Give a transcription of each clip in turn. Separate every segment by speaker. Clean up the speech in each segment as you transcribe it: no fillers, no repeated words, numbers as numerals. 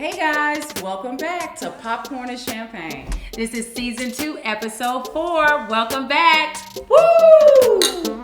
Speaker 1: Hey guys, welcome back to Popcorn and Champagne.
Speaker 2: This is season 2, episode 4. Welcome back. Woo!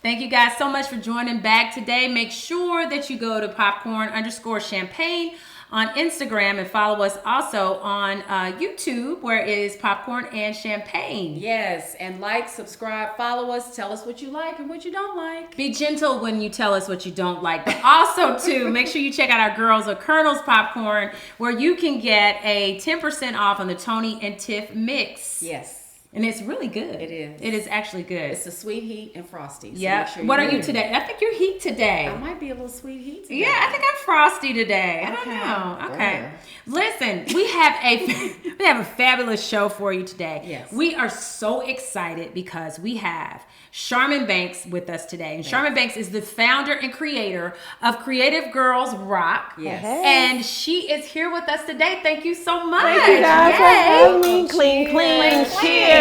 Speaker 2: Thank you guys so much for joining back today. Make sure that you go to popcorn_champagne on Instagram and follow us also on YouTube, where it is Popcorn and Champagne.
Speaker 1: Yes, and like, subscribe, follow us, tell us what you like and what you don't like.
Speaker 2: Be gentle when you tell us what you don't like, but also too, make sure you check out our Girls of Colonel's Popcorn, where you can get a 10% off on the Toni and Tiff mix.
Speaker 1: Yes.
Speaker 2: And it's really good.
Speaker 1: It is.
Speaker 2: It is actually good.
Speaker 1: It's a sweet heat and frosty. So
Speaker 2: yeah.
Speaker 1: sure
Speaker 2: What are you today? I think you're heat today.
Speaker 1: I might be a little sweet heat today.
Speaker 2: Yeah, I think I'm frosty today. I don't know. Okay. Listen, we have a fabulous show for you today.
Speaker 1: Yes.
Speaker 2: We are so excited because we have Charmin Banks with us today. And Charmin Banks is the founder and creator of Creative Girls Rock.
Speaker 1: Yes.
Speaker 2: And she is here with us today. Thank you so much.
Speaker 3: Thank you guys for having me. Clean. Cheers.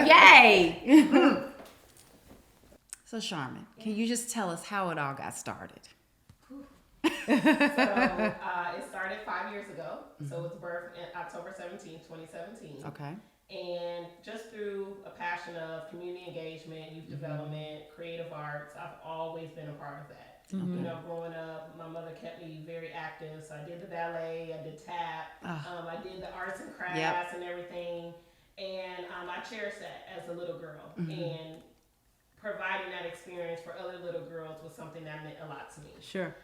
Speaker 2: Yay.
Speaker 1: So Charmin, can you just tell us how it all got started?
Speaker 4: It started 5 years ago. So it was birthed in October 17, 2017.
Speaker 1: Okay.
Speaker 4: And just through a passion of community engagement, youth development, creative arts, I've always been a part of that. You know, growing up, my mother kept me very active. So I did the ballet, I did tap, I did the arts and crafts and everything. And I cherished that as a little girl. And providing that experience for other little girls was something that meant a lot to me.
Speaker 2: Sure.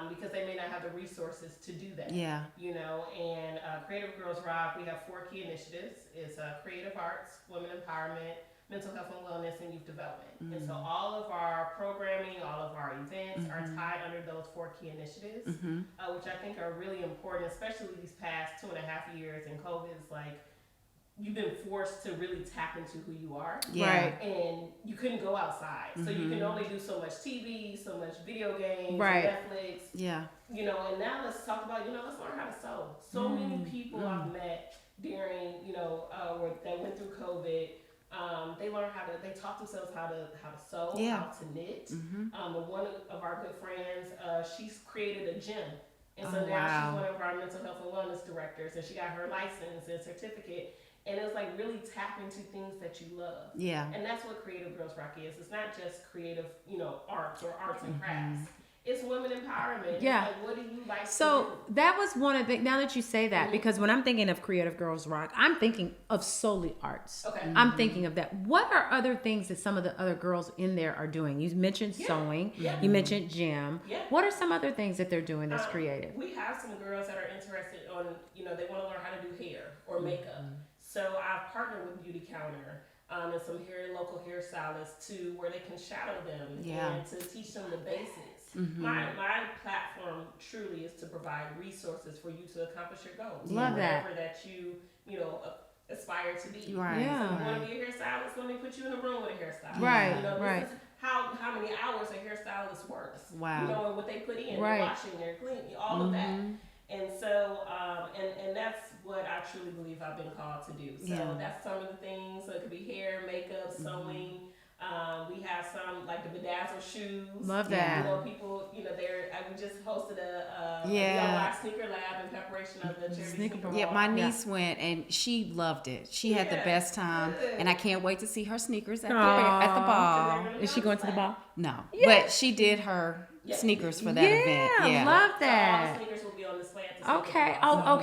Speaker 4: Because they may not have the resources to do that.
Speaker 1: Yeah.
Speaker 4: You know, and Creative Girls Rock, we have 4 key initiatives. It's creative arts, women empowerment, mental health and wellness, and youth development. And so all of our programming, all of our events are tied under those 4 key initiatives, which I think are really important, especially these past 2.5 years. And COVID is like, you've been forced to really tap into who you are.
Speaker 1: Yeah.
Speaker 2: Right.
Speaker 4: And you couldn't go outside. So you can only do so much TV, so much video games,
Speaker 2: Right.
Speaker 4: Netflix.
Speaker 1: Yeah.
Speaker 4: You know, and now let's talk about, let's learn how to sew. So many people I've met during, that went through COVID, they learned they taught themselves how to sew, how to knit. And one of our good friends, she's created a gym. And so now she's one of our mental health and wellness directors, and she got her license and certificate. And it was like really tap into things that you love.
Speaker 1: Yeah.
Speaker 4: And that's what Creative Girls Rock is. It's not just creative, arts or arts and crafts. It's women empowerment.
Speaker 2: Yeah.
Speaker 4: It's like, what do you like to
Speaker 2: So
Speaker 4: do?
Speaker 2: that was one of the, now that you say that, because when I'm thinking of Creative Girls Rock, I'm thinking of solely arts.
Speaker 4: Okay.
Speaker 2: I'm thinking of that. What are other things that some of the other girls in there are doing? You mentioned sewing.
Speaker 4: Yeah.
Speaker 2: You mentioned gym.
Speaker 4: Yeah.
Speaker 2: What are some other things that they're doing that's creative?
Speaker 4: We have some girls that are interested on, they want to learn how to do hair or makeup. So I've partnered with Beauty Counter and some local hairstylists too, where they can shadow them and to teach them the basics. My platform truly is to provide resources for you to accomplish your goals.
Speaker 2: Love that.
Speaker 4: Whatever that you aspire to be.
Speaker 1: Right.
Speaker 2: Yeah.
Speaker 4: If you want to be a hairstylist, let me put you in a room with a hairstylist.
Speaker 2: Right,
Speaker 4: This is how many hours a hairstylist works.
Speaker 1: Wow.
Speaker 4: And what they put in,
Speaker 2: Right.
Speaker 4: their washing, their cleaning, all of that. And so, and that's what I truly believe I've been called to do. So that's some of the things. So it could be hair, makeup, sewing. We have some like the bedazzled shoes.
Speaker 2: Love that.
Speaker 4: People, we just hosted a DIY sneaker lab in preparation of the charity sneaker ball.
Speaker 1: Yeah, my niece went and she loved it. She had the best time, and I can't wait to see her sneakers at the ball.
Speaker 2: Is she going to the ball?
Speaker 1: No, but she did her sneakers for that event. Yeah,
Speaker 2: Love
Speaker 4: So all
Speaker 2: that.
Speaker 4: the sneakers will be on display at the sneaker
Speaker 2: Okay.
Speaker 4: ball.
Speaker 2: Oh,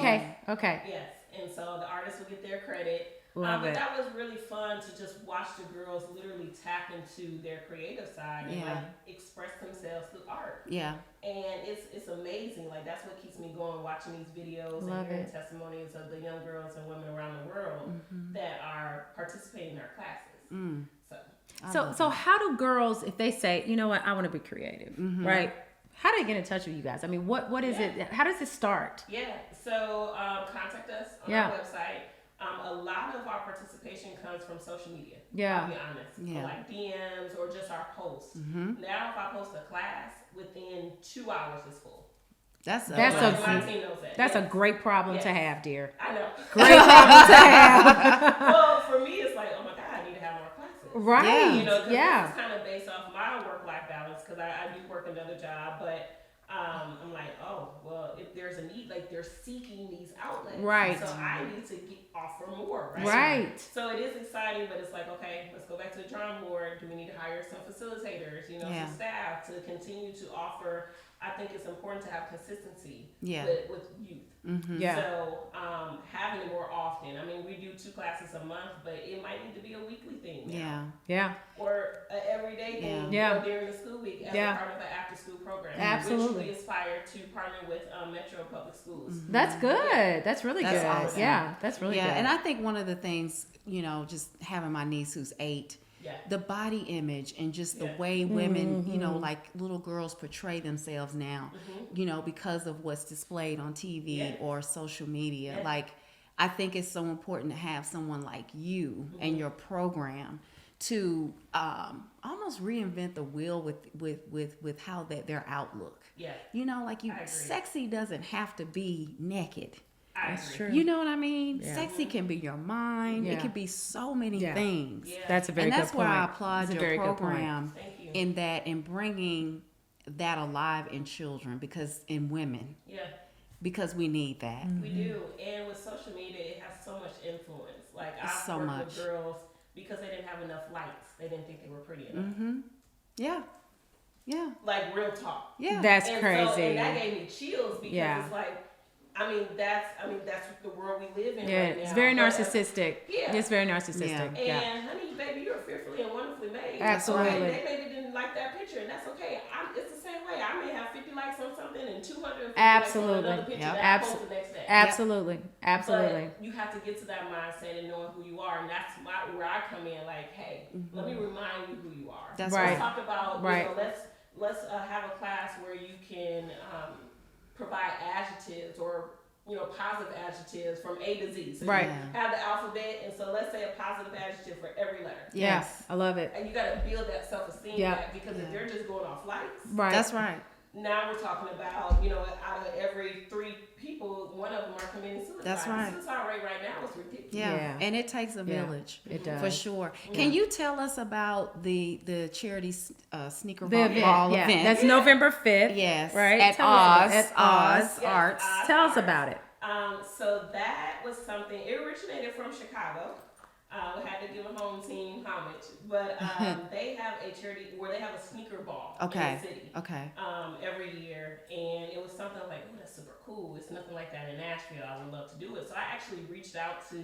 Speaker 2: okay.
Speaker 4: Yes, and so the artists will get their credit.
Speaker 2: Love
Speaker 4: but
Speaker 2: it.
Speaker 4: that was really fun to just watch the girls literally tap into their creative side and express themselves through art.
Speaker 1: Yeah.
Speaker 4: And it's amazing. Like that's what keeps me going, watching these videos
Speaker 2: Love
Speaker 4: and hearing
Speaker 2: it.
Speaker 4: testimonies of the young girls and women around the world that are participating in our classes.
Speaker 2: So how do girls, if they say, you know what, I want to be creative, right? How do they get in touch with you guys? I mean, what is it? How does it start?
Speaker 4: Yeah. So contact us on our website. A lot of our participation comes from social media.
Speaker 2: Yeah.
Speaker 4: I'll be honest.
Speaker 1: Yeah.
Speaker 4: Like DMs or just our posts. Now, if I post a class, within 2 hours it's full.
Speaker 1: That's
Speaker 4: My team knows that.
Speaker 2: That's a great problem to have, dear.
Speaker 4: I know.
Speaker 2: Great problem to have.
Speaker 4: Well, for me, it's like, oh my God, I need to have more classes.
Speaker 2: Right.
Speaker 4: You know, 'cause
Speaker 2: Yeah.
Speaker 4: this is kind of based off my work-life balance because I do work another job, but I'm like, oh, well, if there's a need, like they're seeking these outlets.
Speaker 2: Right.
Speaker 4: So I need to offer more, right?
Speaker 2: Right.
Speaker 4: So it is exciting, but it's like, okay, let's go back to the drawing board. Do we need to hire some facilitators, some staff to continue to offer? I think it's important to have consistency with youth.
Speaker 2: Mm-hmm. Yeah.
Speaker 4: So having it more often. I mean, we do 2 classes a month, but it might need to be a weekly thing now.
Speaker 2: Yeah.
Speaker 4: Or an everyday thing during the school week as a part of an after-school program.
Speaker 2: Absolutely.
Speaker 4: Which we aspire to partner with Metro Public Schools.
Speaker 2: Mm-hmm. That's good. That's really good.
Speaker 1: Awesome.
Speaker 2: Yeah, that's really good.
Speaker 1: Yeah, and I think one of the things, just having my niece who's 8, the body image and just the way women, like little girls portray themselves now, because of what's displayed on TV or social media. Like, I think it's so important to have someone like you and your program to almost reinvent the wheel with how their outlook.
Speaker 4: Yeah.
Speaker 1: Like sexy doesn't have to be naked.
Speaker 2: That's true.
Speaker 1: You know what I mean? Yeah. Sexy can be your mind. Yeah. It can be so many things.
Speaker 2: Yeah. That's a very good point.
Speaker 1: And that's where I applaud your program in bringing that alive in children in women.
Speaker 4: Yeah.
Speaker 1: Because we need that.
Speaker 4: Mm-hmm. We do. And with social media, it has so much influence. Like, I've worked with girls because they didn't have enough likes. They didn't think they were pretty enough.
Speaker 1: Mm-hmm. Yeah. Yeah.
Speaker 4: Like, real talk.
Speaker 1: Yeah.
Speaker 2: That's crazy.
Speaker 4: And that gave me chills because it's like, that's the world we live in right now.
Speaker 2: It's very narcissistic. It's very narcissistic.
Speaker 4: And honey, baby, you're fearfully and wonderfully made.
Speaker 2: Absolutely.
Speaker 4: Okay, they maybe didn't like that picture, and that's okay. It's the same way. I may have 50 likes on something and 250 likes on another picture that I post the next day.
Speaker 2: Absolutely. Absolutely.
Speaker 4: But you have to get to that mindset and knowing who you are, and that's where I come in. Like, hey, let me remind you who you are.
Speaker 1: That's
Speaker 4: right. Let's talk about let's have a class where you can provide adjectives or positive adjectives from A to Z. So you have the alphabet, and so let's say a positive adjective for every letter.
Speaker 2: Yes, I love it.
Speaker 4: And you got to build that self-esteem back because if they're just going off likes,
Speaker 1: that's right.
Speaker 4: Now we're talking about out of every 3 people, 1 of them are committing suicide.
Speaker 1: That's right.
Speaker 4: The suicide rate right now is ridiculous.
Speaker 1: Yeah, and it takes a village.
Speaker 2: It does
Speaker 1: for sure. Can you tell us about the charity sneaker ball event?
Speaker 2: That's November 5th.
Speaker 1: Yes,
Speaker 2: right
Speaker 1: at Oz Arts.
Speaker 2: Tell us about it.
Speaker 4: So that was something. It originated from Chicago. We had to give a home team homage, but they have a charity where they have a sneaker ball in the city. Every year, and it was something like, oh, that's super cool. It's nothing like that in Nashville. I would love to do it. So I actually reached out to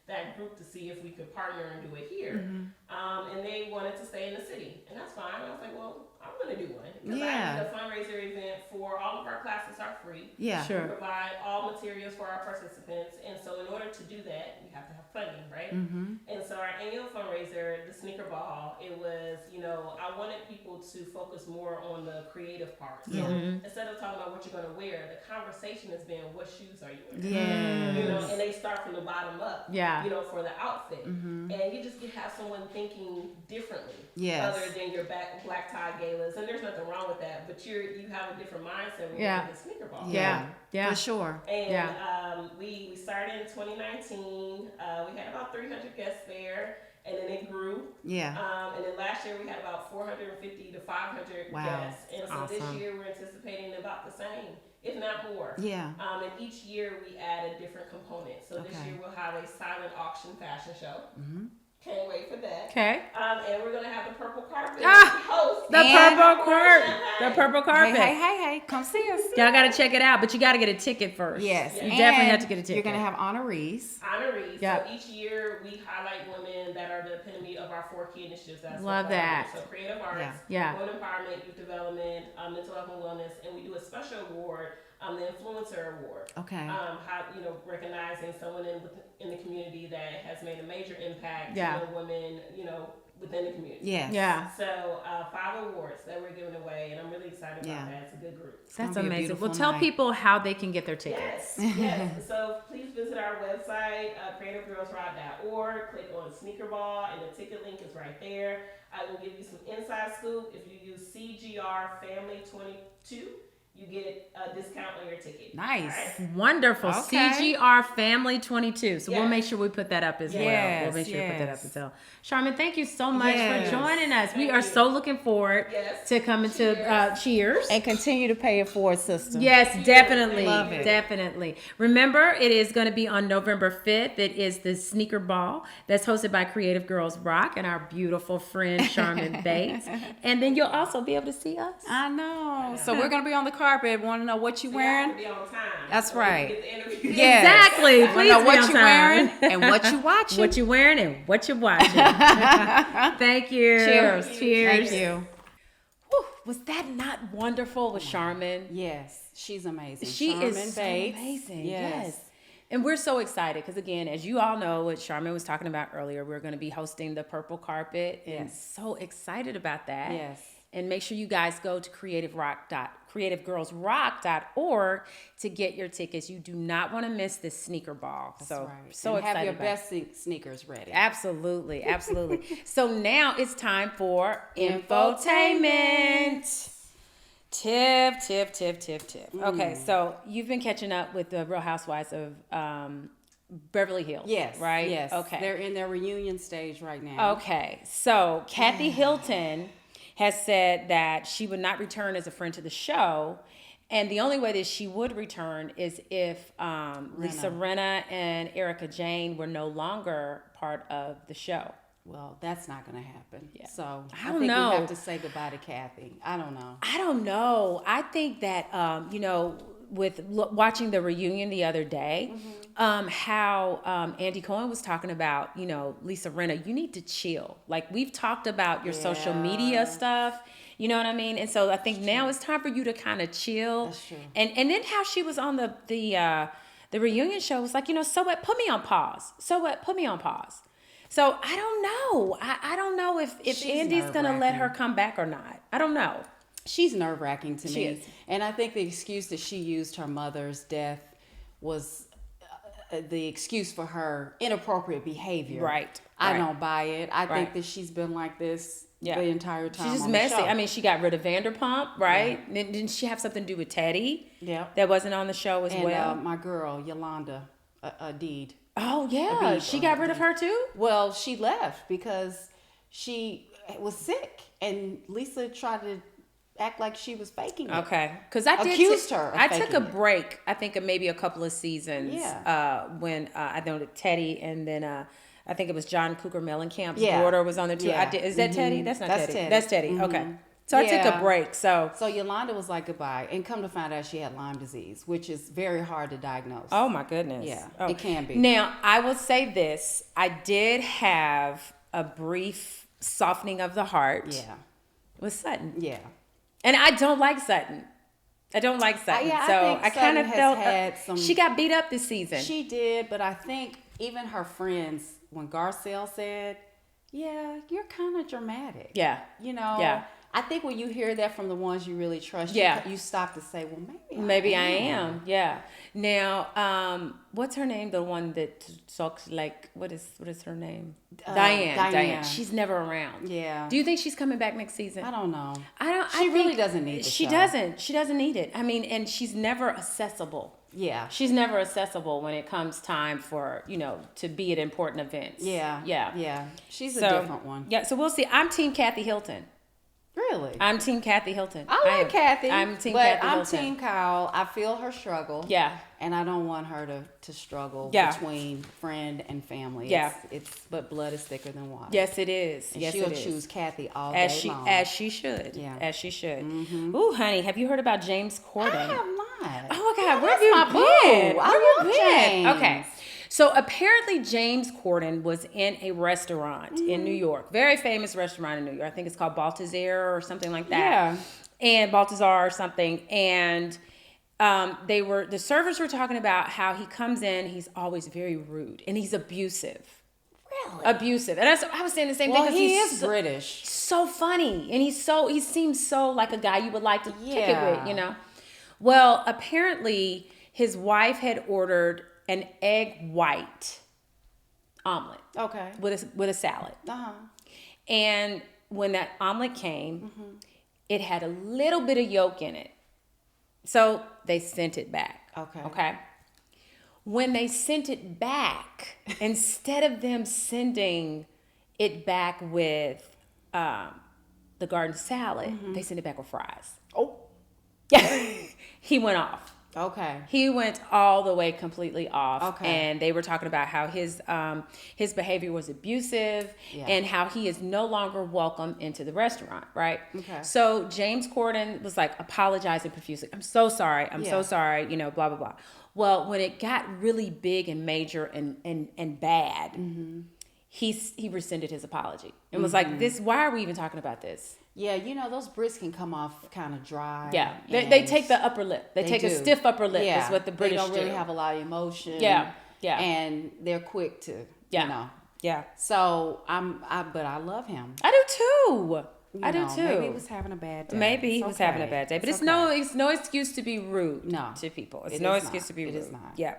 Speaker 4: that group to see if we could partner and do it here. And they wanted to stay in the city, and that's fine. I was like, well, I'm going to do one because I did a fundraiser event for all of our classes are free.
Speaker 1: Yeah,
Speaker 2: sure.
Speaker 4: We provide all materials for our participants, and so in order to do that, you have to have funding, right? And so our annual fundraiser, the sneaker ball, it was, I wanted people to focus more on the creative part. So instead of talking about what you're going to wear, the conversation has been, what shoes are you wearing? And they start from the bottom up. For the outfit, and you just have someone thinking differently. Other than your black tie galas, and there's nothing wrong with that. But you have a different mindset when you're in the sneaker ball.
Speaker 1: For sure.
Speaker 4: And we started in 2019. We had about 300 guests there, and then it grew. And then last year we had about 450 to 500 guests, and so this year we're anticipating about the same, if not more. And each year we add a different component. So this year we'll have a silent auction fashion show. Can't wait for that.
Speaker 2: Okay.
Speaker 4: And we're gonna have the purple carpet host.
Speaker 2: The purple carpet.
Speaker 1: Hey, come see us.
Speaker 2: Y'all gotta check it out, but you gotta get a ticket first.
Speaker 1: Yes.
Speaker 2: You definitely have to get a ticket.
Speaker 1: You're gonna have honorees.
Speaker 4: So each year we highlight women that are the epitome of our 4 key initiatives.
Speaker 2: Love that.
Speaker 4: So creative arts, women empowerment, youth development, mental health and wellness, and we do a special award, the influencer award. Recognizing someone in the community that has made a major impact to women, within the community. So 5 awards that we're giving away, and I'm really excited about that. It's a good group.
Speaker 2: That's amazing. Well, tell people how they can get their tickets.
Speaker 4: Yes. So please visit our website, creativegirlsride.org. Click on Sneaker Ball, and the ticket link is right there. I will give you some inside scoop. If you use CGR Family 22, you get a discount on your ticket.
Speaker 1: Nice.
Speaker 4: Right?
Speaker 2: Wonderful.
Speaker 1: Okay.
Speaker 2: CGR Family 22. So we'll
Speaker 4: Yes.
Speaker 2: make sure we put that up as well.
Speaker 1: Yes,
Speaker 2: We'll make sure we put that up
Speaker 1: yes.
Speaker 2: as well. Charmin, thank you so much
Speaker 1: Yes.
Speaker 2: for joining us. We
Speaker 4: Thank
Speaker 2: are
Speaker 4: you.
Speaker 2: so looking forward
Speaker 4: Yes.
Speaker 2: to coming to Cheers.
Speaker 1: And continue to pay it forward, sister.
Speaker 2: Yes, definitely.
Speaker 1: Love it.
Speaker 2: Definitely. Remember, it is going to be on November 5th. It is the sneaker ball that's hosted by Creative Girls Rock and our beautiful friend Charmin Bates. And then you'll also be able to see us.
Speaker 1: I know. So we're gonna be on the carpet. Want to know what you
Speaker 4: You have to
Speaker 1: wearing?
Speaker 4: be on time.
Speaker 1: That's
Speaker 4: so we
Speaker 1: right.
Speaker 4: Get the interview.
Speaker 1: Yes.
Speaker 2: Exactly.
Speaker 1: Wanna
Speaker 2: Please
Speaker 1: know
Speaker 2: be
Speaker 1: what
Speaker 2: on
Speaker 1: you
Speaker 2: time.
Speaker 1: wearing and what you watching.
Speaker 2: What you wearing and what you watching. Thank you.
Speaker 1: Cheers.
Speaker 2: Cheers.
Speaker 1: Thank you.
Speaker 2: Whew, was that not wonderful with Charmin?
Speaker 1: Yes, she's amazing.
Speaker 2: She
Speaker 1: Charmin
Speaker 2: is so
Speaker 1: Bates.
Speaker 2: amazing.
Speaker 1: Yes.
Speaker 2: Yes. And we're so excited because, again, as you all know, what Charmin was talking about earlier, we're going to be hosting the purple carpet, and
Speaker 1: Yes.
Speaker 2: so excited about that.
Speaker 1: Yes.
Speaker 2: And make sure you guys go to creativegirlsrock.org to get your tickets. You do not want to miss this sneaker ball.
Speaker 1: That's
Speaker 2: so
Speaker 1: right.
Speaker 2: so
Speaker 1: and
Speaker 2: excited
Speaker 1: have your
Speaker 2: about it.
Speaker 1: best sneakers ready.
Speaker 2: Absolutely, absolutely. So now it's time for
Speaker 1: Infotainment.
Speaker 2: Tiff. Okay, so you've been catching up with the Real Housewives of Beverly Hills.
Speaker 1: Yes.
Speaker 2: Right?
Speaker 1: Yes.
Speaker 2: Okay.
Speaker 1: They're in their reunion stage right now.
Speaker 2: Okay, so Kathy Hilton has said that she would not return as a friend to the show. And the only way that she would return is if Lisa Rinna and Erica Jane were no longer part of the show.
Speaker 1: Well, that's not going to happen.
Speaker 2: Yeah.
Speaker 1: So
Speaker 2: I
Speaker 1: I
Speaker 2: don't
Speaker 1: think
Speaker 2: know.
Speaker 1: we have to say goodbye to Kathy. I don't know.
Speaker 2: I don't know. I think that, with watching the reunion the other day, how Andy Cohen was talking about, Lisa Rinna, you need to chill. Like, we've talked about your social media stuff. You know what I mean? And so I think now it's time for you to kind of chill.
Speaker 1: That's true.
Speaker 2: And then how she was on the reunion show was like, so what? Put me on pause. So what? Put me on pause. So I don't know. I don't know if Andy's going to let her come back or not. I don't know.
Speaker 1: She's nerve-wracking to
Speaker 2: She
Speaker 1: me.
Speaker 2: is.
Speaker 1: And I think the excuse that she used her mother's death was the excuse for her inappropriate behavior.
Speaker 2: Right.
Speaker 1: I
Speaker 2: Right.
Speaker 1: don't buy it. I
Speaker 2: Right.
Speaker 1: think that she's been like this the entire time.
Speaker 2: She's just
Speaker 1: on the
Speaker 2: messy.
Speaker 1: show.
Speaker 2: I mean, she got rid of Vanderpump, right? Didn't she have something to do with Teddy?
Speaker 1: Yeah.
Speaker 2: That wasn't on the show as
Speaker 1: And
Speaker 2: well.
Speaker 1: my girl, Yolanda Deed.
Speaker 2: Oh, yeah.
Speaker 1: Abib,
Speaker 2: She got rid of her too?
Speaker 1: Well, she left because she was sick. And Lisa tried to act like she was faking it.
Speaker 2: Okay. Because I did
Speaker 1: Accused her of
Speaker 2: I took a
Speaker 1: faking it.
Speaker 2: break, I think, of maybe a couple of seasons.
Speaker 1: Yeah.
Speaker 2: When I know that Teddy and then I think it was John Cougar Mellencamp's
Speaker 1: Yeah.
Speaker 2: daughter was on there too.
Speaker 1: Yeah.
Speaker 2: Is that Teddy? That's not
Speaker 1: That's
Speaker 2: Teddy.
Speaker 1: Teddy.
Speaker 2: That's Teddy. Okay. So I took
Speaker 1: Yeah.
Speaker 2: a break. So
Speaker 1: So Yolanda was like goodbye, and come to find out she had Lyme disease, which is very hard to diagnose.
Speaker 2: oh my goodness.
Speaker 1: Yeah,
Speaker 2: Oh.
Speaker 1: it can be.
Speaker 2: Now, I will say this. I did have a brief softening of the heart
Speaker 1: Yeah,
Speaker 2: with Sutton.
Speaker 1: yeah.
Speaker 2: And I don't like Sutton. I don't like Sutton.
Speaker 1: yeah, I
Speaker 2: so
Speaker 1: think
Speaker 2: I kind
Speaker 1: Sutton
Speaker 2: of
Speaker 1: has
Speaker 2: felt
Speaker 1: had some-
Speaker 2: she got beat up this season.
Speaker 1: She did, but I think even her friends, when Garcelle said, "Yeah, you're kind of dramatic."
Speaker 2: yeah.
Speaker 1: Yeah. I think when you hear that from the ones you really trust,
Speaker 2: Yeah.
Speaker 1: you stop to say, "Well,
Speaker 2: Maybe I am. Yeah. Now, what's her name? The one that talks like what is her name? Diane. She's never around.
Speaker 1: Yeah.
Speaker 2: Do you think she's coming back next season?
Speaker 1: I don't know.
Speaker 2: She
Speaker 1: really doesn't need the
Speaker 2: She
Speaker 1: show.
Speaker 2: doesn't. She doesn't need it. I mean, and she's never accessible.
Speaker 1: Yeah.
Speaker 2: She's never accessible when it comes time for, to be at important events.
Speaker 1: Yeah.
Speaker 2: Yeah.
Speaker 1: Yeah. She's
Speaker 2: So,
Speaker 1: a different one.
Speaker 2: Yeah, so we'll see. I'm Team Kathy Hilton.
Speaker 1: Really?
Speaker 2: I'm Team Kathy Hilton.
Speaker 1: I like
Speaker 2: am.
Speaker 1: Kathy.
Speaker 2: I'm Team
Speaker 1: but
Speaker 2: Kathy
Speaker 1: I'm
Speaker 2: Hilton.
Speaker 1: Team Kyle. I feel her struggle.
Speaker 2: Yeah.
Speaker 1: And I don't want her to struggle
Speaker 2: Yeah.
Speaker 1: between friend and family.
Speaker 2: Yeah.
Speaker 1: But blood is thicker than water.
Speaker 2: Yes, it is.
Speaker 1: And
Speaker 2: yes,
Speaker 1: she'll
Speaker 2: it is.
Speaker 1: choose Kathy all
Speaker 2: as
Speaker 1: day
Speaker 2: she
Speaker 1: long.
Speaker 2: as she should.
Speaker 1: Yeah.
Speaker 2: As she should. Ooh, honey, have you heard about James Corden?
Speaker 1: I have not.
Speaker 2: Oh my God, where have
Speaker 1: That's
Speaker 2: you
Speaker 1: my
Speaker 2: been?
Speaker 1: boo.
Speaker 2: Where
Speaker 1: I
Speaker 2: have you
Speaker 1: love
Speaker 2: been?
Speaker 1: James.
Speaker 2: Okay. So apparently James Corden was in a restaurant in New York. Very famous restaurant in New York. I think it's called Balthazar or something like that.
Speaker 1: Yeah.
Speaker 2: And Balthazar or something. And the servers were talking about how he comes in, he's always very rude and he's abusive.
Speaker 1: Really?
Speaker 2: Abusive. And I was saying the same
Speaker 1: Well,
Speaker 2: thing because
Speaker 1: he
Speaker 2: he's
Speaker 1: is British.
Speaker 2: so funny and he seems so like a guy you would like to kick it
Speaker 1: Yeah.
Speaker 2: with, Well, apparently his wife had ordered an egg white omelet
Speaker 1: Okay.
Speaker 2: with a salad.
Speaker 1: Uh-huh.
Speaker 2: And when that omelet came,
Speaker 1: Mm-hmm.
Speaker 2: it had a little bit of yolk in it. So they sent it back.
Speaker 1: Okay.
Speaker 2: When they sent it back, instead of them sending it back with the garden salad, they sent it back with fries.
Speaker 1: Oh.
Speaker 2: He went off.
Speaker 1: Okay.
Speaker 2: He went all the way completely off.
Speaker 1: Okay.
Speaker 2: And they were talking about how his behavior was abusive and how he is no longer welcome into the restaurant, right?
Speaker 1: Okay.
Speaker 2: So James Corden was like apologizing profusely. I'm so sorry. I'm so sorry, you know, blah, blah, blah. Well, when it got really big and major and bad, he rescinded his apology and was like, why are we even talking about this?
Speaker 1: Yeah, you know, those Brits can come off kind of dry.
Speaker 2: Yeah, they take the upper lip. They take
Speaker 1: do.
Speaker 2: a stiff upper lip is what the British
Speaker 1: do. They don't really
Speaker 2: do.
Speaker 1: have a lot of emotion.
Speaker 2: Yeah.
Speaker 1: And they're quick to, you know.
Speaker 2: Yeah.
Speaker 1: So, but I love him.
Speaker 2: I do too. I do too.
Speaker 1: Maybe he was having a bad day.
Speaker 2: Maybe he was having a bad day. But it's no excuse to be rude to people. It's no excuse to be rude.
Speaker 1: It is not.
Speaker 2: Yeah.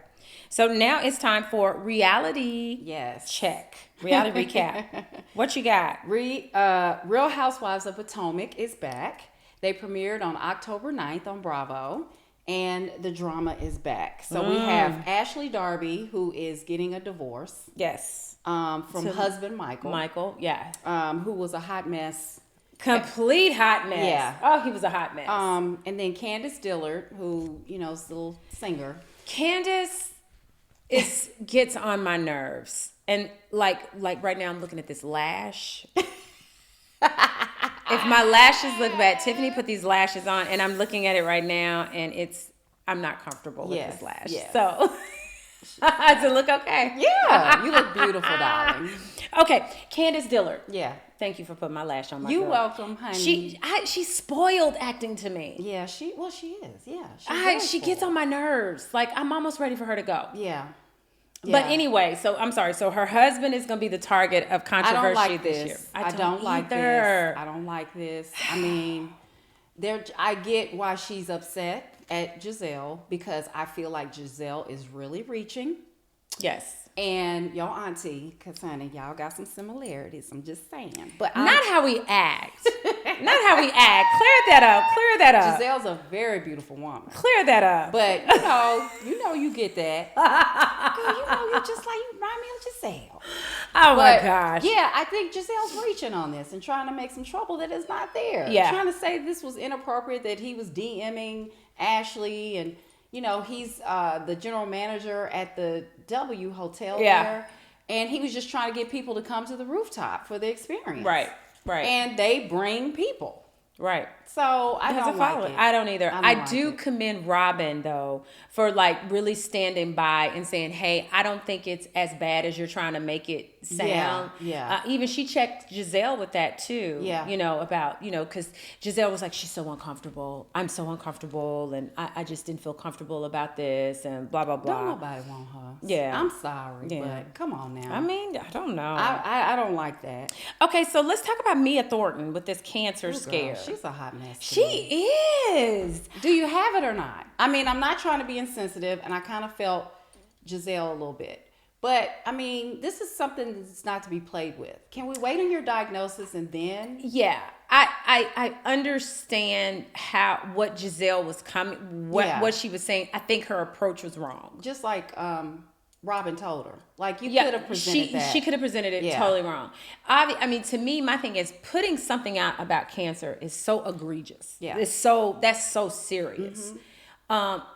Speaker 2: So now it's time for reality check. Reality recap. What you got?
Speaker 1: Real Housewives of Potomac is back. They premiered on October 9th on Bravo. And the drama is back. So we have Ashley Darby, who is getting a divorce.
Speaker 2: Yes.
Speaker 1: From husband Michael. Who was a hot mess.
Speaker 2: Complete hot mess.
Speaker 1: Yeah.
Speaker 2: Oh, he was a hot mess.
Speaker 1: And then Candace Dillard, who, you know, is a little singer.
Speaker 2: Candace gets on my nerves. And like right now I'm looking at this lash. If my lashes look bad, Tiffany put these lashes on and I'm looking at it right now and I'm not comfortable with this lash.
Speaker 1: Yes.
Speaker 2: So does it look okay?
Speaker 1: Yeah. You look beautiful, darling.
Speaker 2: Okay. Candace Dillard.
Speaker 1: Yeah.
Speaker 2: Thank you for putting my lash on my
Speaker 1: You're
Speaker 2: girl.
Speaker 1: welcome, honey.
Speaker 2: She's spoiled acting to me.
Speaker 1: Yeah, she is. Yeah.
Speaker 2: She gets on my nerves. Like I'm almost ready for her to go.
Speaker 1: Yeah.
Speaker 2: But anyway, so I'm sorry. So her husband is going to be the target of controversy this year.
Speaker 1: I don't like this. I don't like this. I mean, I get why she's upset at Giselle because I feel like Giselle is really reaching.
Speaker 2: Yes.
Speaker 1: And your auntie, because honey, y'all got some similarities. I'm just saying. But
Speaker 2: not how we act. Not how we act. Clear that up.
Speaker 1: Giselle's a very beautiful woman.
Speaker 2: Clear that up.
Speaker 1: But you get that. Girl, you remind me of Giselle.
Speaker 2: Oh my gosh.
Speaker 1: Yeah, I think Giselle's reaching on this and trying to make some trouble that is not there.
Speaker 2: Yeah.
Speaker 1: Trying to say this was inappropriate, that he was DMing Ashley and he's the general manager at the W Hotel there. And he was just trying to get people to come to the rooftop for the experience.
Speaker 2: Right.
Speaker 1: And they bring people.
Speaker 2: Right.
Speaker 1: So I don't like it.
Speaker 2: I don't either. I do
Speaker 1: like
Speaker 2: commend Robin though for like really standing by and saying, "Hey, I don't think it's as bad as you're trying to make it sound."
Speaker 1: Yeah.
Speaker 2: Even she checked Giselle with that too.
Speaker 1: Yeah.
Speaker 2: About because Giselle was like, "She's so uncomfortable. I'm so uncomfortable, and I just didn't feel comfortable about this, and blah blah blah."
Speaker 1: Don't nobody want her.
Speaker 2: Yeah.
Speaker 1: I'm sorry, but come on now.
Speaker 2: I mean, I don't know.
Speaker 1: I don't like that.
Speaker 2: Okay, so let's talk about Mia Thornton with this cancer scare.
Speaker 1: Girl, she's a hot mess.
Speaker 2: She is.
Speaker 1: Do you have it or not? I mean, I'm not trying to be insensitive, and I kind of felt Giselle a little bit. But, I mean, this is something that's not to be played with. Can we wait on your diagnosis and then?
Speaker 2: Yeah. I understand what Giselle was what she was saying. I think her approach was wrong.
Speaker 1: Just like Robin told her. Like, you could have presented that.
Speaker 2: She could have presented it totally wrong. I mean, to me, my thing is putting something out about cancer is so egregious.
Speaker 1: Yeah.
Speaker 2: That's so serious.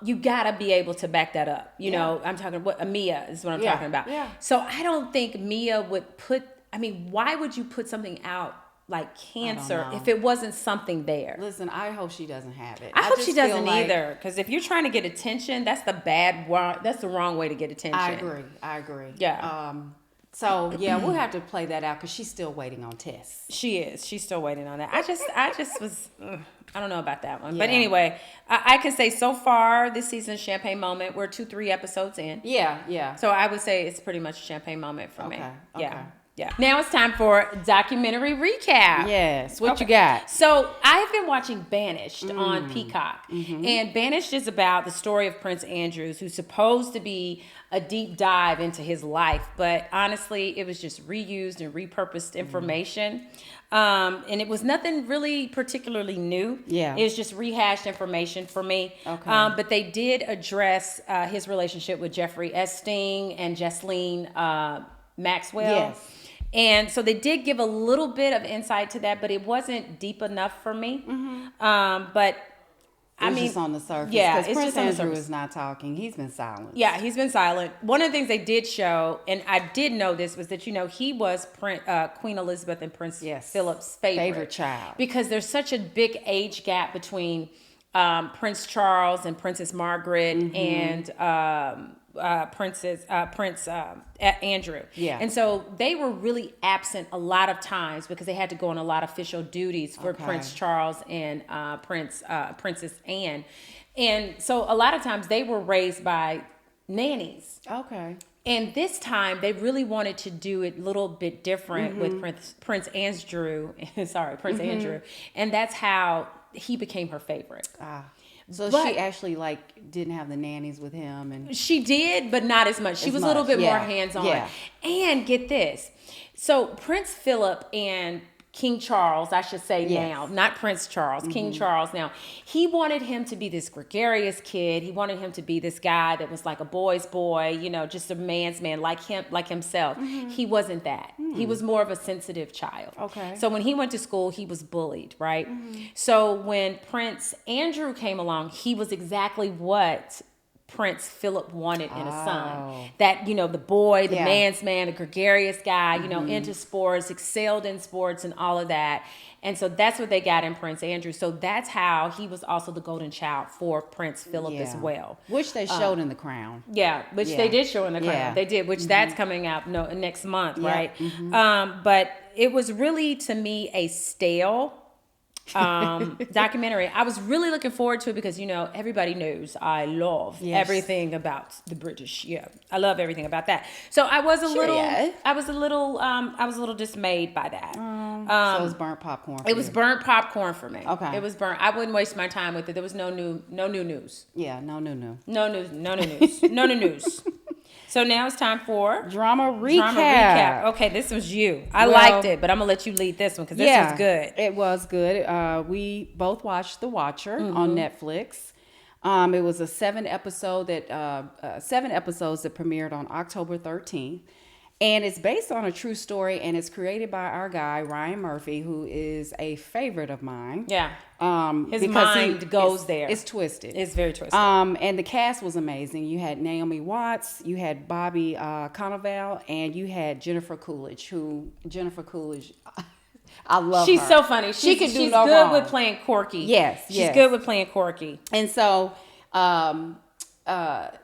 Speaker 2: You gotta be able to back that up. You know, I'm talking Mia is what I'm talking about.
Speaker 1: Yeah.
Speaker 2: So I don't think Mia would why would you put something out like cancer if it wasn't something there?
Speaker 1: Listen, I hope she doesn't have it.
Speaker 2: I hope she doesn't either, because if you're trying to get attention, that's the wrong way to get attention.
Speaker 1: I agree.
Speaker 2: Yeah.
Speaker 1: So yeah, we'll have to play that out because she's still waiting on tests.
Speaker 2: She is. She's still waiting on that. I just was. I don't know about that one. But anyway, I can say so far this season's champagne moment. We're 2-3 episodes in.
Speaker 1: Yeah.
Speaker 2: So I would say it's pretty much a champagne moment for me.
Speaker 1: Okay.
Speaker 2: Yeah. Yeah. Now it's time for documentary recap.
Speaker 1: Yes. What you got?
Speaker 2: So I've been watching Banished on Peacock. And Banished is about the story of Prince Andrews, who's supposed to be a deep dive into his life. But honestly, it was just reused and repurposed information. And it was nothing really particularly new.
Speaker 1: Yeah.
Speaker 2: It was just rehashed information for me.
Speaker 1: Okay.
Speaker 2: But they did address his relationship with Jeffrey Epstein and Ghislaine Maxwell.
Speaker 1: Yes.
Speaker 2: And so they did give a little bit of insight to that, but it wasn't deep enough for me. But I mean,
Speaker 1: just on the surface.
Speaker 2: Yeah,
Speaker 1: because
Speaker 2: it's
Speaker 1: Prince
Speaker 2: just on the
Speaker 1: Andrew
Speaker 2: surface.
Speaker 1: is not talking. He's been silent.
Speaker 2: Yeah, he's been silent. One of the things they did show, and I did know this, was that, he was Queen Elizabeth and Prince Philip's favorite
Speaker 1: child.
Speaker 2: Because there's such a big age gap between Prince Charles and Princess Margaret and Prince Andrew.
Speaker 1: Yeah.
Speaker 2: And so they were really absent a lot of times because they had to go on a lot of official duties for Prince Charles and Princess Anne. And so a lot of times they were raised by nannies.
Speaker 1: Okay.
Speaker 2: And this time they really wanted to do it a little bit different with Prince Andrew. Prince Andrew. And that's how he became her favorite.
Speaker 1: So
Speaker 2: But-
Speaker 1: she actually didn't have the nannies with him, and
Speaker 2: She did, but not as much. She was a little bit more hands-on.
Speaker 1: Yeah.
Speaker 2: And get this. So Prince Philip and King Charles, I should say now, not Prince Charles, King Charles now, he wanted him to be this gregarious kid. He wanted him to be this guy that was like a boy's boy, just a man's man, like himself. He wasn't that. He was more of a sensitive child.
Speaker 1: Okay.
Speaker 2: So when he went to school, he was bullied, right? So when Prince Andrew came along, he was exactly what Prince Philip wanted in a son. That, the boy, the man's man, the gregarious guy, into sports, excelled in sports and all of that. And so that's what they got in Prince Andrew. So that's how he was also the golden child for Prince Philip as well.
Speaker 1: Which they showed in The Crown.
Speaker 2: Yeah, which they did show in The Crown.
Speaker 1: Yeah.
Speaker 2: They did, which that's coming out next month, right? But it was really, to me, a stale documentary. I was really looking forward to it because everybody knows I love everything about the British. Yeah, I love everything about that. So I was a little dismayed by that.
Speaker 1: So it was burnt popcorn.
Speaker 2: It was burnt popcorn for me.
Speaker 1: Okay.
Speaker 2: It was burnt. I wouldn't waste my time with it. There was no new news.
Speaker 1: Yeah, no news.
Speaker 2: No new news. So now it's time for
Speaker 1: Drama recap.
Speaker 2: Okay, this was you. I liked it, but I'm gonna let you lead this one because this was good.
Speaker 1: It was good. We both watched The Watcher on Netflix. It was a 7 episodes that premiered on October 13th. And it's based on a true story, and it's created by our guy, Ryan Murphy, who is a favorite of mine.
Speaker 2: Yeah. His
Speaker 1: Because
Speaker 2: mind goes there.
Speaker 1: It's twisted.
Speaker 2: It's very twisted.
Speaker 1: And the cast was amazing. You had Naomi Watts, you had Bobby Cannavale, and you had Jennifer Coolidge, I love her.
Speaker 2: She's so funny. She's
Speaker 1: can do
Speaker 2: she's
Speaker 1: no
Speaker 2: good
Speaker 1: wrong.
Speaker 2: with playing quirky.
Speaker 1: Yes,
Speaker 2: She's
Speaker 1: yes.
Speaker 2: good with playing quirky.
Speaker 1: And so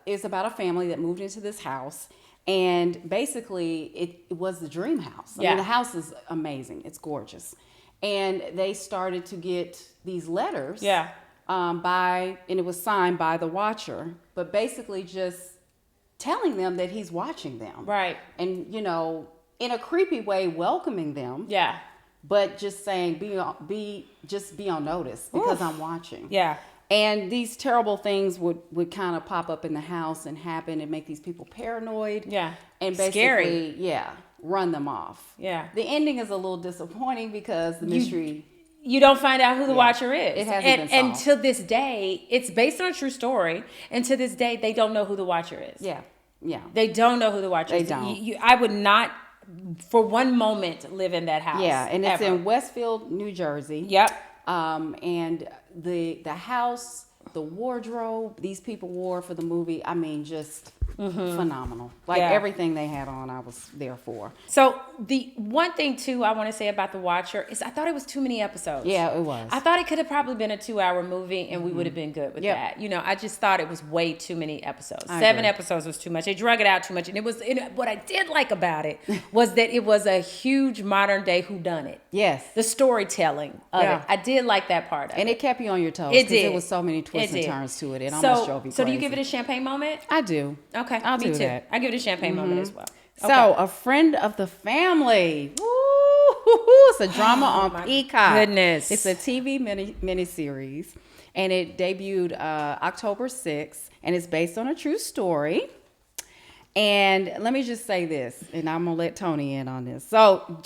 Speaker 1: it's about a family that moved into this house. And basically, it was the dream house. I mean, the house is amazing. It's gorgeous. And they started to get these letters.
Speaker 2: Yeah.
Speaker 1: And it was signed by the Watcher, but basically just telling them that he's watching them.
Speaker 2: Right.
Speaker 1: And, in a creepy way, welcoming them.
Speaker 2: Yeah.
Speaker 1: But just saying, be on notice because I'm watching.
Speaker 2: Yeah.
Speaker 1: And these terrible things would kind of pop up in the house and happen and make these people paranoid.
Speaker 2: Yeah.
Speaker 1: And basically, run them off.
Speaker 2: Yeah.
Speaker 1: The ending is a little disappointing because the mystery...
Speaker 2: You don't find out who the Watcher is.
Speaker 1: It hasn't been
Speaker 2: And
Speaker 1: solved.
Speaker 2: to this day, it's based on a true story. And to this day, they don't know who the Watcher is.
Speaker 1: Yeah. Yeah.
Speaker 2: They don't know who the Watcher is.
Speaker 1: They don't.
Speaker 2: I would not, for one moment, live in that house.
Speaker 1: Yeah. And it's
Speaker 2: ever.
Speaker 1: in Westfield, New Jersey.
Speaker 2: Yep.
Speaker 1: And the house, the wardrobe these people wore for the movie, I mean, just phenomenal. Like everything they had on, I was there for.
Speaker 2: So the one thing too I want to say about The Watcher is I thought it was too many episodes.
Speaker 1: Yeah, it was.
Speaker 2: I thought it could have probably been a 2-hour movie and we would have been good with that. I just thought it was way too many episodes. 7 episodes was too much. They drug it out too much. And what I did like about it was that it was a huge modern day whodunit.
Speaker 1: Yes.
Speaker 2: The storytelling of it. I did like that part of it.
Speaker 1: And it kept you on your toes.
Speaker 2: It
Speaker 1: 'cause
Speaker 2: did.
Speaker 1: there was so many twists
Speaker 2: It
Speaker 1: and
Speaker 2: did.
Speaker 1: turns to it. It almost drove you crazy.
Speaker 2: So do you give it a champagne moment?
Speaker 1: I do.
Speaker 2: Okay,
Speaker 1: I'll
Speaker 2: me
Speaker 1: do
Speaker 2: too.
Speaker 1: that.
Speaker 2: I give it a champagne moment as well.
Speaker 1: So, A Friend of the Family. Woo! It's a drama on Peacock.
Speaker 2: Goodness.
Speaker 1: It's a TV miniseries, and it debuted October 6th, and it's based on a true story. And let me just say this, and I'm going to let Toni in on this. So,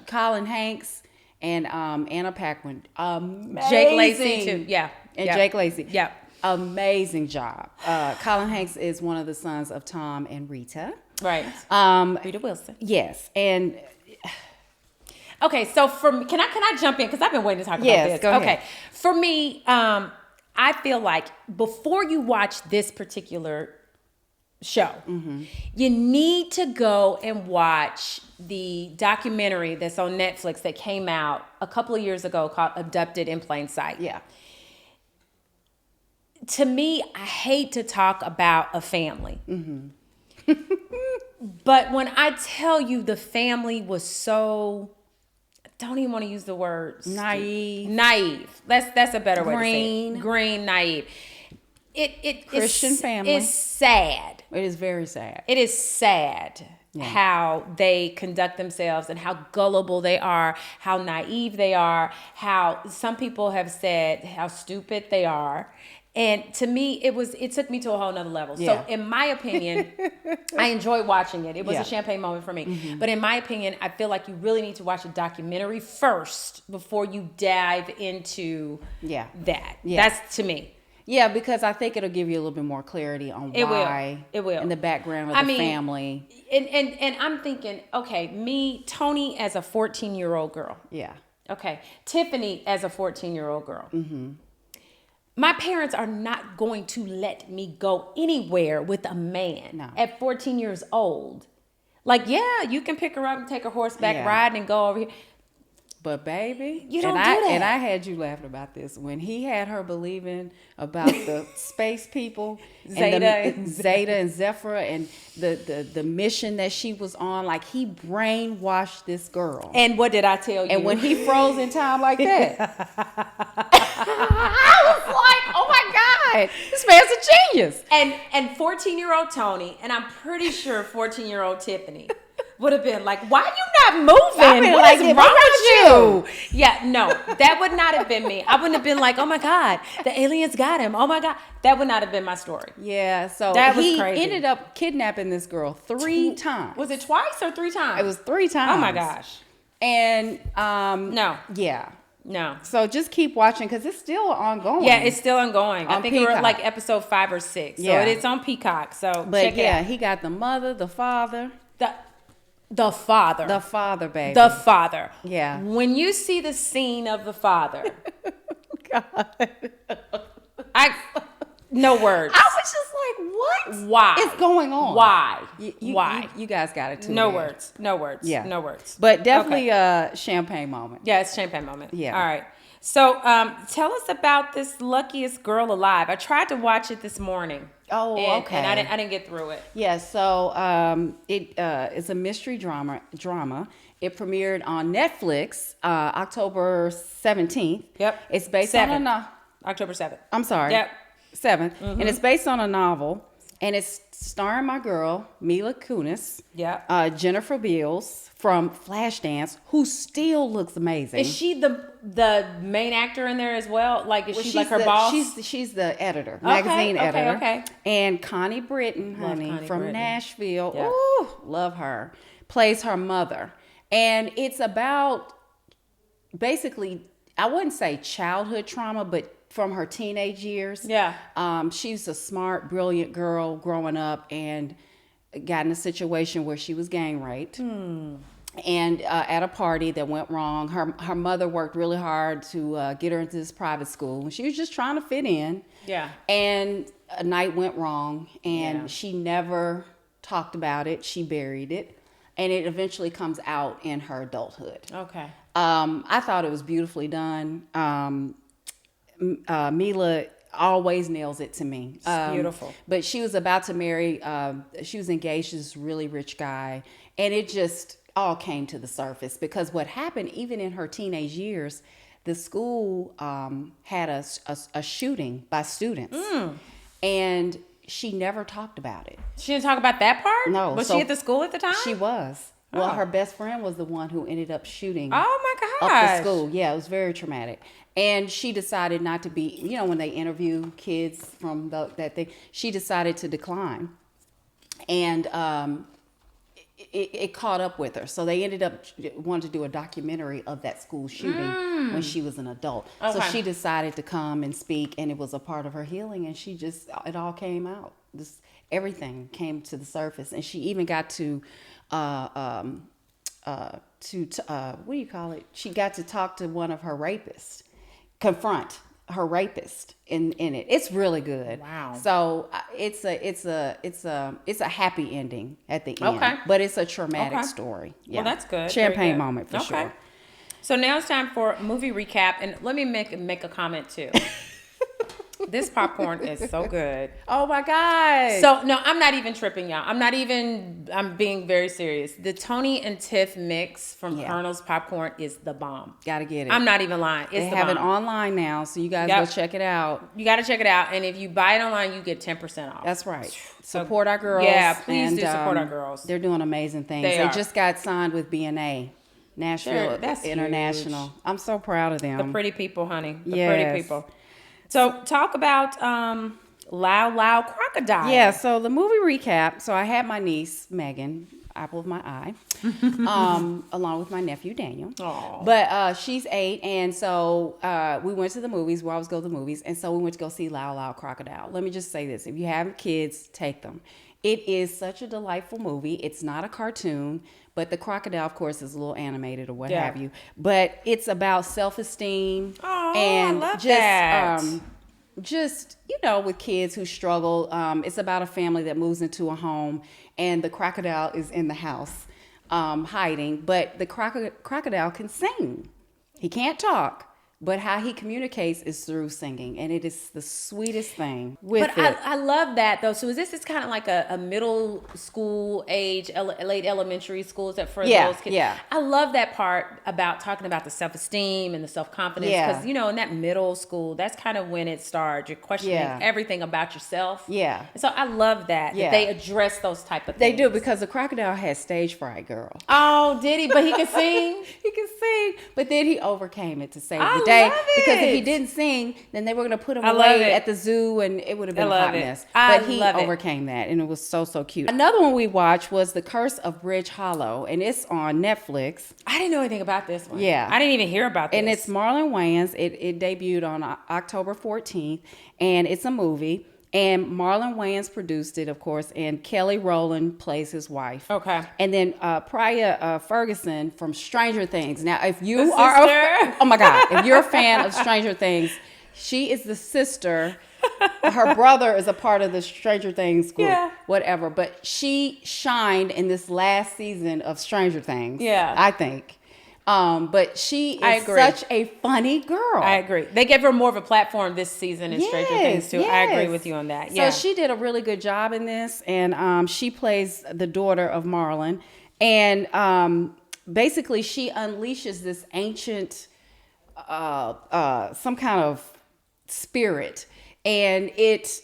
Speaker 1: Colin Hanks and Anna Paquin, amazing.
Speaker 2: Jake Lacey, too. Yeah.
Speaker 1: And Jake Lacey.
Speaker 2: Yeah.
Speaker 1: Amazing job. Colin Hanks is one of the sons of Tom and Rita.
Speaker 2: Right. Rita Wilson.
Speaker 1: Yes. And
Speaker 2: okay, so can I jump in? Because I've been waiting to talk about this.
Speaker 1: Go ahead.
Speaker 2: Okay. For me, I feel like before you watch this particular show, you need to go and watch the documentary that's on Netflix that came out a couple of years ago called Abducted in Plain Sight.
Speaker 1: yeah.
Speaker 2: To me, I hate to talk about a family. But when I tell you the family was so, I don't even want to use the words. Naive. That's a better way to say it. Green, naive.
Speaker 1: Christian family.
Speaker 2: It's sad.
Speaker 1: It is very sad.
Speaker 2: It is sad how they conduct themselves and how gullible they are, how naive they are, how some people have said how stupid they are. And to me, it took me to a whole nother level.
Speaker 1: Yeah.
Speaker 2: So in my opinion, I enjoyed watching it. It was a champagne moment for me. But in my opinion, I feel like you really need to watch a documentary first before you dive into that.
Speaker 1: Yeah.
Speaker 2: That's to me.
Speaker 1: Yeah, because I think it'll give you a little bit more clarity on why.
Speaker 2: It will.
Speaker 1: And the background of the family.
Speaker 2: And I'm thinking, okay, Toni as a 14-year-old girl.
Speaker 1: Yeah.
Speaker 2: Okay. Tiffany as a 14-year-old girl. My parents are not going to let me go anywhere with a man at 14 years old. Like, yeah, you can pick her up and take a horseback ride and go over here.
Speaker 1: But baby,
Speaker 2: you don't do that.
Speaker 1: And I had you laughing about this when he had her believing about the space people, Zeta and Zephyr, and the mission that she was on. Like, he brainwashed this girl.
Speaker 2: And what did I tell you?
Speaker 1: And when he froze in time like that, I was like, oh my God, this man's a genius.
Speaker 2: And 14-year-old Toni, and I'm pretty sure 14-year-old Tiffany would have been like, why are you not moving? What is wrong with you? Yeah, no, that would not have been me. I wouldn't have been like, oh my God, the aliens got him. Oh my God. That would not have been my story.
Speaker 1: Yeah, so
Speaker 2: that was
Speaker 1: he
Speaker 2: crazy.
Speaker 1: Ended up kidnapping this girl 3 times.
Speaker 2: Was it twice or 3 times?
Speaker 1: It was 3 times.
Speaker 2: Oh my gosh.
Speaker 1: And
Speaker 2: no.
Speaker 1: Yeah.
Speaker 2: No.
Speaker 1: So just keep watching because it's still ongoing.
Speaker 2: Yeah, it's still ongoing. I think
Speaker 1: Peacock.
Speaker 2: we're like episode 5 or 6. So it's on Peacock. So check it out.
Speaker 1: He got the mother, the father.
Speaker 2: The father.
Speaker 1: The father, baby.
Speaker 2: The father.
Speaker 1: Yeah.
Speaker 2: When you see the scene of the father.
Speaker 1: God.
Speaker 2: No words.
Speaker 1: I was just like, what?
Speaker 2: Why?
Speaker 1: It's going on.
Speaker 2: Why?
Speaker 1: Why? You guys got it too.
Speaker 2: No words. No words.
Speaker 1: Yeah.
Speaker 2: No words.
Speaker 1: But definitely a champagne moment.
Speaker 2: Yeah, it's a champagne moment.
Speaker 1: Yeah.
Speaker 2: All right. So tell us about this Luckiest Girl Alive. I tried to watch it this morning.
Speaker 1: Oh, okay.
Speaker 2: And I didn't get through it.
Speaker 1: Yeah, so it's a mystery drama. It premiered on Netflix October 17th.
Speaker 2: Yep.
Speaker 1: It's based
Speaker 2: 7th.
Speaker 1: on
Speaker 2: October 7th.
Speaker 1: I'm sorry.
Speaker 2: Yep.
Speaker 1: 7th. And it's based on a novel. And it's starring my girl, Mila Kunis.
Speaker 2: Yeah.
Speaker 1: Jennifer Beals from Flashdance, who still looks amazing.
Speaker 2: Is she the main actor in there as well? Like, is she like her boss?
Speaker 1: She's the editor, magazine editor.
Speaker 2: Okay.
Speaker 1: And Connie Britton, honey, from
Speaker 2: Britton.
Speaker 1: Nashville.
Speaker 2: Yeah.
Speaker 1: Ooh, love her. Plays her mother. And it's about basically, I wouldn't say childhood trauma, but from her teenage years.
Speaker 2: Yeah.
Speaker 1: She's a smart, brilliant girl growing up and got in a situation where she was gang raped. And at a party that went wrong, her mother worked really hard to get her into this private school. She was just trying to fit in.
Speaker 2: Yeah.
Speaker 1: And a night went wrong, and she never talked about it. She buried it. And it eventually comes out in her adulthood.
Speaker 2: Okay.
Speaker 1: I thought it was beautifully done. Mila always nails it to me.
Speaker 2: It's beautiful.
Speaker 1: But she was about to marry, she was engaged to this really rich guy, and it just all came to the surface because what happened, even in her teenage years, the school had a shooting by students. And she never talked about it.
Speaker 2: She didn't talk about that part?
Speaker 1: No.
Speaker 2: Was
Speaker 1: so
Speaker 2: she at the school at the time?
Speaker 1: She was. Well, her best friend was the one who ended up shooting
Speaker 2: Oh my
Speaker 1: up
Speaker 2: gosh.
Speaker 1: the school. Yeah, it was very traumatic. And she decided not to be, when they interview kids from that thing, she decided to decline. And it caught up with her. So they ended up wanting to do a documentary of that school shooting when she was an adult.
Speaker 2: Okay.
Speaker 1: So she decided to come and speak, and it was a part of her healing, and it all came out. Everything came to the surface, and she even got to what do you call it? She got to talk to one of her rapists, confront her rapist in it. It's really good.
Speaker 2: Wow.
Speaker 1: So it's a happy ending at the end.
Speaker 2: Okay.
Speaker 1: But it's a traumatic story. Yeah.
Speaker 2: Well, that's good.
Speaker 1: Champagne
Speaker 2: Very good.
Speaker 1: moment for sure.
Speaker 2: So now it's time for movie recap, and let me make a comment too. This popcorn is so good.
Speaker 1: Oh my God.
Speaker 2: So no, I'm not even tripping, y'all. I'm being very serious. The Toni and Tiff mix from Colonel's Popcorn is the bomb.
Speaker 1: Gotta get it.
Speaker 2: I'm not even lying. It's
Speaker 1: they have it online now, so you guys go check it out.
Speaker 2: You got to check it out, and if you buy it online, you get 10% off.
Speaker 1: That's right. Support our girls.
Speaker 2: Yeah, please do support our girls.
Speaker 1: They're doing amazing things. They just got signed with BNA, Nashville International.
Speaker 2: Huge.
Speaker 1: I'm so proud of them.
Speaker 2: The pretty people, honey. The pretty people. So talk about Loud Loud Crocodile.
Speaker 1: Yeah, so the movie recap. So I had my niece, Megan, apple of my eye, along with my nephew, Daniel.
Speaker 2: Aww.
Speaker 1: But she's 8, and so we went to the movies. We always go to the movies, and so we went to go see Loud Loud Crocodile. Let me just say this. If you have kids, take them. It is such a delightful movie. It's not a cartoon, but the crocodile, of course, is a little animated or what have you. But it's about self-esteem and
Speaker 2: I love that.
Speaker 1: Just with kids who struggle. It's about a family that moves into a home, and the crocodile is in the house hiding. But the crocodile can sing. He can't talk. But how he communicates is through singing, and it is the sweetest thing.
Speaker 2: I love that though. So is this kind of like a middle school age, late elementary school? Is that for those kids?
Speaker 1: Yeah.
Speaker 2: I love that part about talking about the self-esteem and the self-confidence because in that middle school, that's kind of when it starts. You're questioning everything about yourself.
Speaker 1: Yeah.
Speaker 2: And so I love that they address those type of things.
Speaker 1: They do, because the crocodile has stage fright, girl.
Speaker 2: Oh, did he? But he can sing.
Speaker 1: He can sing, but then he overcame it to save the day. Because if he didn't sing, then they were going to put him away at the zoo, and it would have been a hot mess. But he overcame that, and it was so cute. Another one we watched was The Curse of Bridge Hollow, and it's on Netflix.
Speaker 2: I didn't know anything about this one.
Speaker 1: Yeah.
Speaker 2: I didn't even hear about this.
Speaker 1: And it's Marlon Wayans. It debuted on October 14th, and it's a movie. And Marlon Wayans produced it, of course, and Kelly Rowland plays his wife.
Speaker 2: Okay.
Speaker 1: And then Priya Ferguson from Stranger Things. Now, if you
Speaker 2: oh
Speaker 1: my God, if you're a fan of Stranger Things, she is the sister. Her brother is a part of the Stranger Things group, whatever. But she shined in this last season of Stranger Things. Yeah, I think. But she is such a funny girl.
Speaker 2: I agree. They gave her more of a platform this season in Stranger Things too. I agree with you on that. Yeah.
Speaker 1: So she did a really good job in this, and she plays the daughter of Marlon, and basically she unleashes this ancient, some kind of spirit, and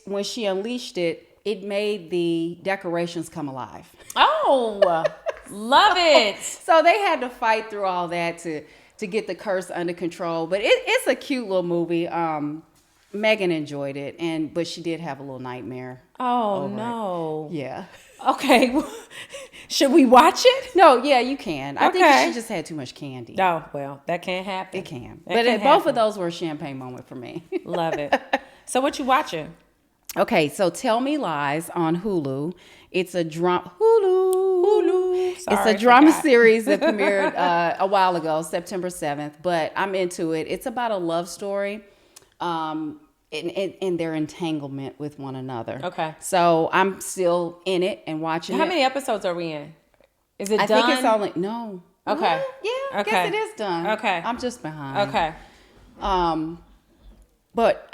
Speaker 1: when she unleashed it, it made the decorations come alive.
Speaker 2: Oh. Love it.
Speaker 1: So they had to fight through all that to get the curse under control. But it's a cute little movie. Megan enjoyed it, but she did have a little nightmare.
Speaker 2: Oh no.
Speaker 1: Yeah.
Speaker 2: Okay. Should we watch it?
Speaker 1: No, yeah, you can. I think she just had too much candy.
Speaker 2: Oh, well, that can't happen.
Speaker 1: It can. Both of those were a champagne moment for me.
Speaker 2: Love it. So what you watching?
Speaker 1: Okay, so Tell Me Lies on Hulu. It's a drama. Hulu. It's a drama series that premiered a while ago, September 7th. But I'm into it. It's about a love story, and their entanglement with one another.
Speaker 2: Okay.
Speaker 1: So I'm still in it and watching.
Speaker 2: How many episodes are we in? Is it done?
Speaker 1: I think it's only no.
Speaker 2: Okay.
Speaker 1: Yeah. I guess it is done.
Speaker 2: Okay.
Speaker 1: I'm just behind.
Speaker 2: Okay.
Speaker 1: But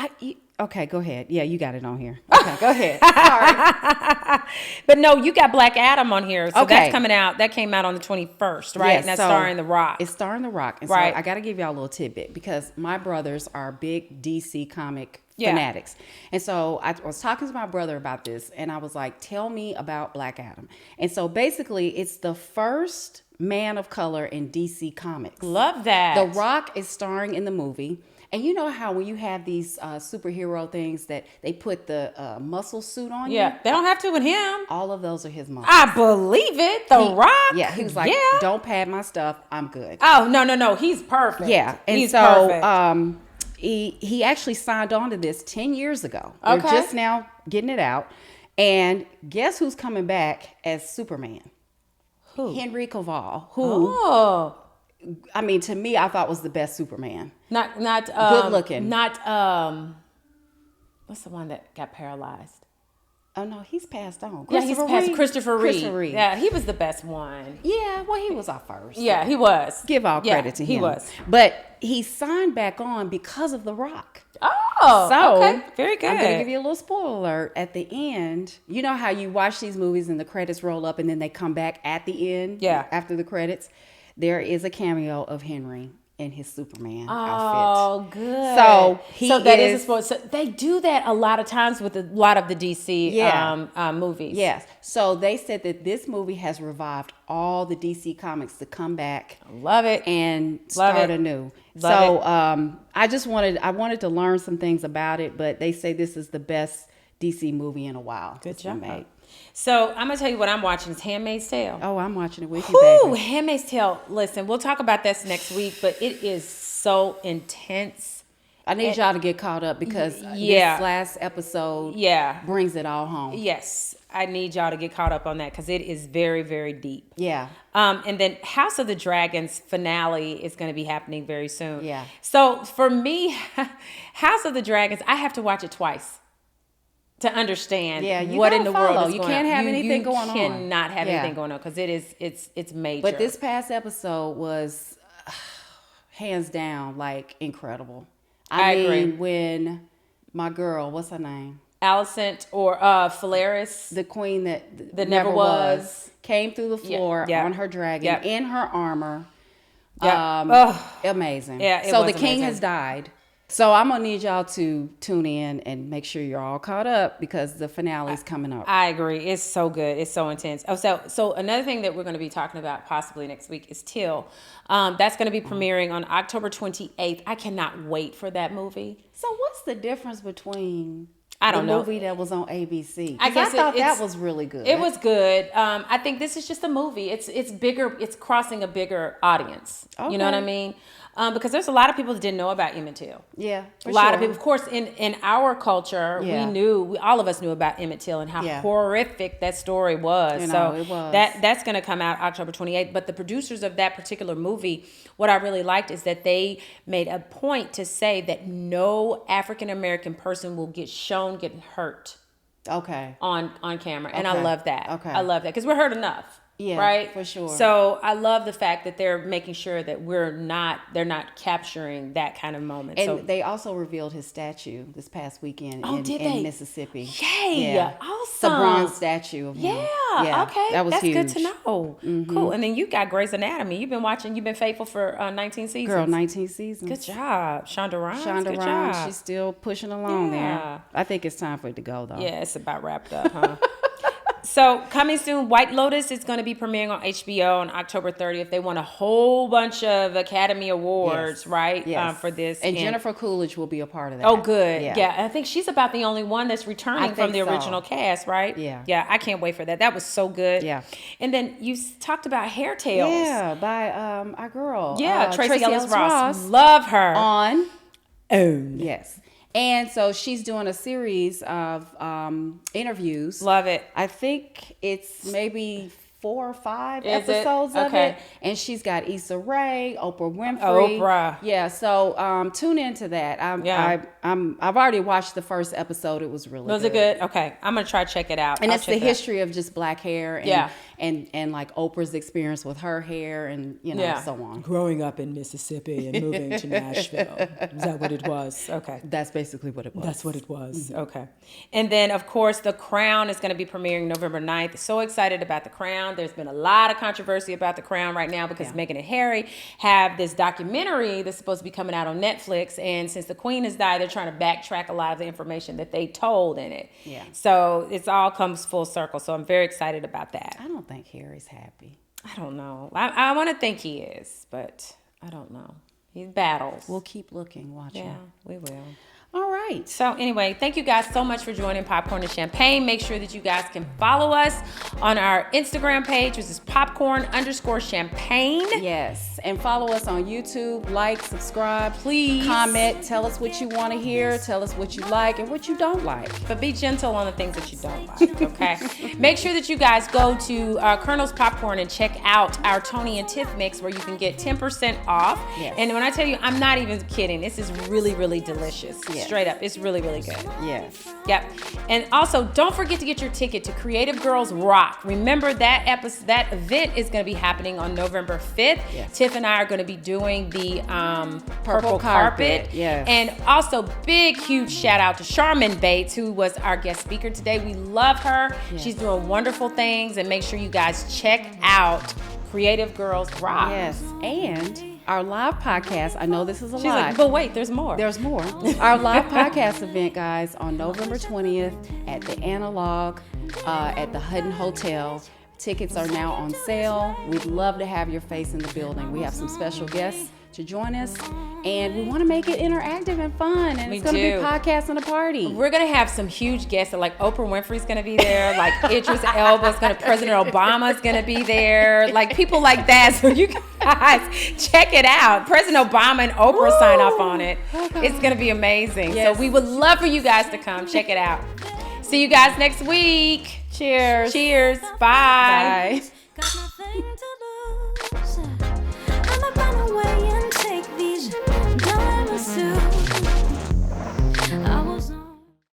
Speaker 1: Okay, go ahead. Yeah, you got it on here. Okay, go ahead. Sorry.
Speaker 2: But no, you got Black Adam on here. So
Speaker 1: Okay.
Speaker 2: that's coming out. That came out on the 21st, right?
Speaker 1: Yes,
Speaker 2: and that's
Speaker 1: so
Speaker 2: starring The Rock.
Speaker 1: It's starring The Rock. And
Speaker 2: Right.
Speaker 1: so I got to give y'all a little tidbit because my brothers are big DC comic
Speaker 2: Yeah.
Speaker 1: fanatics. And so I was talking to my brother about this and I was like, tell me about Black Adam. And so basically it's the first man of color in DC Comics.
Speaker 2: Love that.
Speaker 1: The Rock is starring in the movie. And you know how when you have these superhero things that they put the muscle suit on you?
Speaker 2: Yeah, they don't have to with him.
Speaker 1: All of those are his muscles.
Speaker 2: I believe it. The Rock.
Speaker 1: Yeah, he was like,
Speaker 2: yeah.
Speaker 1: don't pad my stuff. I'm good.
Speaker 2: Oh, no. He's perfect.
Speaker 1: Yeah, and
Speaker 2: he's
Speaker 1: so
Speaker 2: perfect.
Speaker 1: He actually signed on to this 10 years ago.
Speaker 2: Okay.
Speaker 1: They're just now getting it out. And guess who's coming back as Superman?
Speaker 2: Who?
Speaker 1: Henry Cavill, who,
Speaker 2: Oh.
Speaker 1: I mean, to me, I thought was the best Superman.
Speaker 2: Not
Speaker 1: Good looking.
Speaker 2: Not what's the one that got paralyzed?
Speaker 1: Oh, no, he's passed on.
Speaker 2: Yeah, he's past Christopher Reeve.
Speaker 1: Christopher Reeve.
Speaker 2: Yeah, he was the best one.
Speaker 1: Yeah, well, he was our first.
Speaker 2: Yeah, he was.
Speaker 1: Give all credit to him.
Speaker 2: He was.
Speaker 1: But he signed back on because of The Rock.
Speaker 2: Oh,
Speaker 1: So,
Speaker 2: okay. Very good.
Speaker 1: I'm going to give you a little spoiler alert. At the end, you know how you watch these movies and the credits roll up and then they come back at the end?
Speaker 2: Yeah.
Speaker 1: After the credits? There is a cameo of Henry in his Superman outfit.
Speaker 2: Oh, good.
Speaker 1: So,
Speaker 2: so that is a spoiler. So they do that a lot of times with a lot of the DC movies.
Speaker 1: Yes. So they said that this movie has revived all the DC comics to come back.
Speaker 2: Love it.
Speaker 1: And
Speaker 2: Love
Speaker 1: start
Speaker 2: it.
Speaker 1: anew.
Speaker 2: Love
Speaker 1: So I wanted to learn some things about it, but they say this is the best DC movie in a while.
Speaker 2: Good
Speaker 1: that's been
Speaker 2: job.
Speaker 1: made.
Speaker 2: So I'm gonna tell you what I'm watching. It's Handmaid's Tale.
Speaker 1: Oh, I'm watching it with you, baby.
Speaker 2: Whew, Handmaid's Tale. Listen, we'll talk about this next week, but it is so intense.
Speaker 1: I need y'all to get caught up because
Speaker 2: Yeah.
Speaker 1: this last episode
Speaker 2: Yeah.
Speaker 1: brings it all home.
Speaker 2: Yes, I need y'all to get caught up on that because it is very, very deep.
Speaker 1: Yeah.
Speaker 2: And then House of the Dragons finale is going to be happening very soon.
Speaker 1: Yeah.
Speaker 2: So for me, House of the Dragons, I have to watch it twice to understand
Speaker 1: You
Speaker 2: what
Speaker 1: gotta
Speaker 2: in the world
Speaker 1: follow.
Speaker 2: is
Speaker 1: You
Speaker 2: going
Speaker 1: can't
Speaker 2: on.
Speaker 1: have anything going on.
Speaker 2: You cannot have
Speaker 1: Yeah.
Speaker 2: anything going on because it's major.
Speaker 1: But this past episode was hands down like incredible.
Speaker 2: I
Speaker 1: mean,
Speaker 2: agree.
Speaker 1: when my girl, what's her name?
Speaker 2: Alicent or Phalaris,
Speaker 1: The queen that
Speaker 2: never was.
Speaker 1: came through the floor
Speaker 2: yeah.
Speaker 1: on her dragon
Speaker 2: Yep.
Speaker 1: in her armor.
Speaker 2: Yep.
Speaker 1: Amazing.
Speaker 2: Yeah, it
Speaker 1: so
Speaker 2: was
Speaker 1: the king
Speaker 2: amazing.
Speaker 1: has died. So I'm gonna need y'all to tune in and make sure you're all caught up because the finale's coming up.
Speaker 2: I agree. It's so good. It's so intense. Oh, so another thing that we're going to be talking about possibly next week is Till. That's going to be premiering on October 28th. I cannot wait for that movie.
Speaker 1: So what's the difference between
Speaker 2: I don't
Speaker 1: the
Speaker 2: know.
Speaker 1: movie that was on ABC?
Speaker 2: I guess
Speaker 1: I thought
Speaker 2: it's-
Speaker 1: that was really good.
Speaker 2: It was good. I think this is just a movie. It's bigger. It's crossing a bigger audience. You know what I
Speaker 1: Okay.
Speaker 2: mean? Because there's a lot of people that didn't know about Emmett Till.
Speaker 1: Yeah, for
Speaker 2: A lot
Speaker 1: sure.
Speaker 2: of people, of course, in our culture,
Speaker 1: Yeah.
Speaker 2: all of us knew about Emmett Till and how
Speaker 1: Yeah.
Speaker 2: horrific that story was.
Speaker 1: You know,
Speaker 2: So
Speaker 1: it was.
Speaker 2: that's going to come out October 28th. But the producers of that particular movie, what I really liked is that they made a point to say that no African American person will get shown getting hurt
Speaker 1: Okay.
Speaker 2: on camera, and I
Speaker 1: Okay.
Speaker 2: love that.
Speaker 1: Okay.
Speaker 2: I love that because we're hurt enough.
Speaker 1: Yeah,
Speaker 2: right,
Speaker 1: for sure.
Speaker 2: So I love the fact that they're making sure that they're not capturing that kind of moment.
Speaker 1: And
Speaker 2: so
Speaker 1: they also revealed his statue this past weekend
Speaker 2: Oh,
Speaker 1: in,
Speaker 2: did
Speaker 1: in
Speaker 2: they?
Speaker 1: Mississippi.
Speaker 2: Yay!
Speaker 1: Yeah.
Speaker 2: Awesome.
Speaker 1: It's a bronze statue of him.
Speaker 2: Yeah, okay.
Speaker 1: That was
Speaker 2: That's
Speaker 1: huge.
Speaker 2: good to know. Cool. And then you got Grey's Anatomy. You've been faithful for 19 seasons.
Speaker 1: Girl, 19 seasons.
Speaker 2: Good job. Shonda Rhimes.
Speaker 1: Shonda
Speaker 2: good
Speaker 1: Rhimes,
Speaker 2: job.
Speaker 1: she's still pushing along
Speaker 2: Yeah.
Speaker 1: there. I think it's time for it to go, though.
Speaker 2: Yeah, it's about wrapped up, huh? So coming soon, White Lotus is going to be premiering on HBO on October 30th. They won a whole bunch of Academy Awards,
Speaker 1: Yes.
Speaker 2: right?
Speaker 1: Yes.
Speaker 2: For this.
Speaker 1: And Jennifer Coolidge will be a part of that.
Speaker 2: Oh, good. Yeah. I think she's about the only one that's returning
Speaker 1: I
Speaker 2: from
Speaker 1: think
Speaker 2: the
Speaker 1: so.
Speaker 2: original cast, right?
Speaker 1: Yeah.
Speaker 2: Yeah, I can't wait for that. That was so good.
Speaker 1: Yeah.
Speaker 2: And then you talked about Hair Tales.
Speaker 1: Yeah, by our girl.
Speaker 2: Yeah, Tracy Ellis Ross.
Speaker 1: Ross.
Speaker 2: Love her.
Speaker 1: On.
Speaker 2: OWN.
Speaker 1: Yes. And so she's doing a series of interviews.
Speaker 2: Love it.
Speaker 1: I think it's maybe 4 or 5
Speaker 2: Is it?
Speaker 1: episodes of
Speaker 2: Okay.
Speaker 1: it, and she's got Issa Rae, Oprah Winfrey.
Speaker 2: Oprah.
Speaker 1: Yeah, so tune into that. I've already watched the first episode. It was really
Speaker 2: Was it good? Okay, I'm gonna try to check it out.
Speaker 1: and
Speaker 2: I'll
Speaker 1: it's the
Speaker 2: check it out.
Speaker 1: history of just black hair and,
Speaker 2: Yeah.
Speaker 1: and like Oprah's experience with her hair and so on.
Speaker 2: Growing up in Mississippi and moving to Nashville. Is that what it was? Okay.
Speaker 1: That's basically what it was.
Speaker 2: That's what it was. Okay. And then, of course, The Crown is going to be premiering November 9th. So excited about The Crown. There's been a lot of controversy about The Crown right now because Meghan and Harry have this documentary that's supposed to be coming out on Netflix. And since the Queen has died, they're trying to backtrack a lot of the information that they told in it.
Speaker 1: Yeah.
Speaker 2: So it's all comes full circle. So I'm very excited about that.
Speaker 1: I don't think Harry's happy.
Speaker 2: I don't know. I want to think he is, but I don't know. He battles.
Speaker 1: We'll keep looking, watching.
Speaker 2: Yeah, we will.
Speaker 1: All right.
Speaker 2: So anyway, thank you guys so much for joining Popcorn and Champagne. Make sure that you guys can follow us on our Instagram page, which is popcorn_champagne.
Speaker 1: Yes. And follow us on YouTube. Like, subscribe.
Speaker 2: Please.
Speaker 1: Comment. Tell us what you want to hear. Tell us what you like and what you don't like.
Speaker 2: But be gentle on the things that you don't like, okay? Make sure that you guys go to Colonel's Popcorn and check out our Toni and Tiff mix where you can get 10% off.
Speaker 1: Yes.
Speaker 2: And when I tell you, I'm not even kidding. This is really, really delicious.
Speaker 1: Yes.
Speaker 2: Straight up. It's really, really good.
Speaker 1: Yes.
Speaker 2: Yep. And also, don't forget to get your ticket to Creative Girls Rock. Remember that that event is going to be happening on November 5th.
Speaker 1: Yes.
Speaker 2: Tiff and I are going to be doing the purple carpet.
Speaker 1: Yes.
Speaker 2: And also, big, huge shout out to Charmin Bates, who was our guest speaker today. We love her.
Speaker 1: Yes.
Speaker 2: She's doing wonderful things. And make sure you guys check out Creative Girls Rock.
Speaker 1: Yes. And our live podcast, I know this is a
Speaker 2: She's
Speaker 1: lot.
Speaker 2: like, but wait, there's more.
Speaker 1: There's more. Our live podcast event, guys, on November 20th at the Analog at the Hutton Hotel. Tickets are now on sale. We'd love to have your face in the building. We have some special guests to join us, and we want to make it interactive and fun. And it's going to be podcast and a party.
Speaker 2: We're going to have some huge guests. Like Oprah Winfrey's going to be there. Like Idris Elba's going to, President Obama's going to be there. Like people like that. So you guys check it out. President Obama and Oprah sign off on it. It's going to be amazing.
Speaker 1: Yes.
Speaker 2: So we would love for you guys to come check it out. See you guys next week.
Speaker 1: Cheers.
Speaker 2: Cheers. Bye.
Speaker 1: Bye.